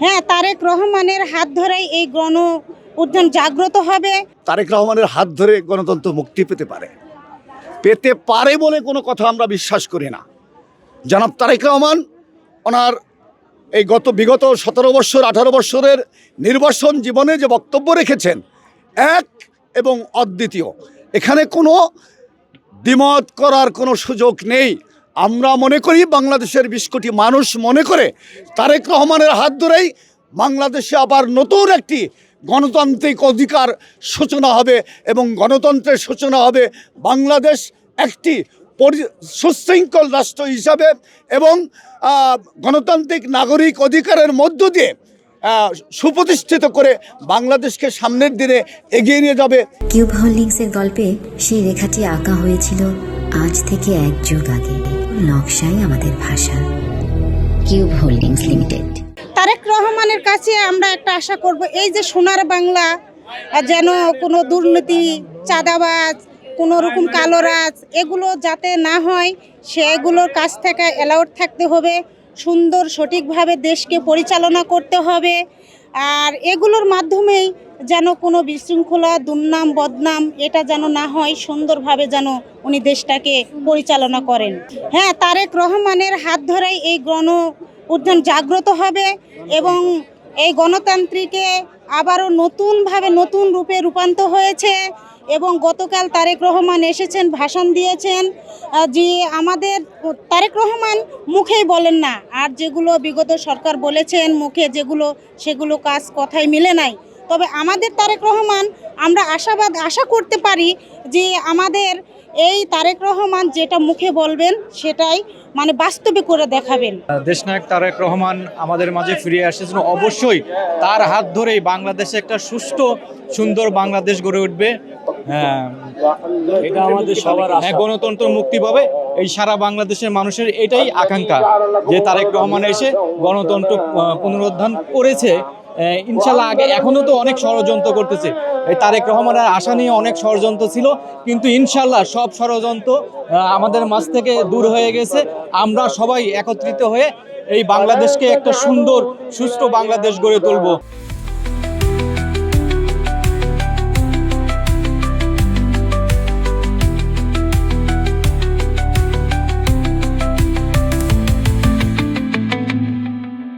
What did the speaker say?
হ্যাঁ, তারেক রহমানের হাত ধরেই এই গণ উত্থান জাগ্রত হবে। তারেক রহমানের হাত ধরে গণতন্ত্র মুক্তি পেতে পারে বলে কোনো কথা আমরা বিশ্বাস করি না। জনাব তারেক রহমান ওনার এই বিগত 17 বছর 18 বছরের নির্বাসন জীবনে যে বক্তব্য রেখেছেন এক এবং অদ্বিতীয়, এখানে কোনো দ্বিমত করার কোনো সুযোগ নেই। আমরা মনে করি, বাংলাদেশের 20 কোটি মানুষ মনে করে, তারেক রহমানের হাত ধরেই বাংলাদেশে আবার নতুন একটি গণতান্ত্রিক অধিকার সূচনা হবে এবং গণতন্ত্রের সূচনা হবে। বাংলাদেশ একটি সুশৃঙ্খল রাষ্ট্র হিসাবে এবং গণতান্ত্রিক নাগরিক অধিকারের মধ্য দিয়ে সুপ্রতিষ্ঠিত করে বাংলাদেশকে সামনের দিনে এগিয়ে নিয়ে যাবে। কিউব হোল্ডিংসের গল্পে সেই রেখাটি আঁকা হয়েছিল আজ থেকে 1 যুগ আগে। নকশাই আমাদের ভাষা। Cube holdings limited. তারেক রহমানের কাছে আমরা একটা আশা করব, এই যে সোনার বাংলা, যেন কোনো দুর্নীতি, চাঁদাবাজ, কোনো রকম কালোরাজ এগুলো যাতে না হয়, সেগুলোর কাছ থেকে অ্যালাউড থাকতে হবে। সুন্দর সঠিকভাবে দেশকে পরিচালনা করতে হবে। আর এগুলোর মাধ্যমেই যেন কোনো বিশৃঙ্খলা, দুর্নাম, বদনাম এটা যেন না হয়, সুন্দরভাবে যেন উনি দেশটাকে পরিচালনা করেন। হ্যাঁ, তারেক রহমানের হাত ধরেই এই গণ উত্থান জাগ্রত হবে এবং এই গণতান্ত্রিকে আবারও নতুনভাবে নতুন রূপে রূপান্তর হয়েছে। এবং গতকাল তারেক রহমান এসেছেন, ভাষণ দিয়েছেন। যে আমাদের তারেক রহমান মুখেই বলেন না, আর যেগুলো বিগত সরকার বলেছেন মুখে যেগুলো, সেগুলো কাজ কথায় মিলে নাই। তবে আমাদের তারেক রহমান, আমরা আশা করতে পারি যে আমাদের এই তারেক রহমান যেটা মুখে বলবেন সেটাই মানে বাস্তবে করে দেখাবেন। দেশনায়ক তারেক রহমান আমাদের মাঝে ফিরে এসেছেন, অবশ্যই তার হাত ধরেই বাংলাদেশে একটা সুষ্ঠু সুন্দর বাংলাদেশ গড়ে উঠবে। এটা আমাদের সবার আশা। গণতন্ত্র মুক্তি পাবে, এই সারা বাংলাদেশের মানুষের এটাই আকাঙ্ক্ষা যে তারেক রহমান এসে গণতন্ত্র পুনরুদ্ধার করেছে। ইনশাল্লাহ এখনো তো অনেক ষড়যন্ত্র করতেছে, এই তারেক রহমানের আশা নিয়ে অনেক ষড়যন্ত্র ছিল, কিন্তু ইনশাল্লাহ সব ষড়যন্ত্র আমাদের মাঝ থেকে দূর হয়ে গেছে। আমরা সবাই একত্রিত হয়ে এই বাংলাদেশকে একটা সুন্দর সুষ্ঠু বাংলাদেশ গড়ে তুলব।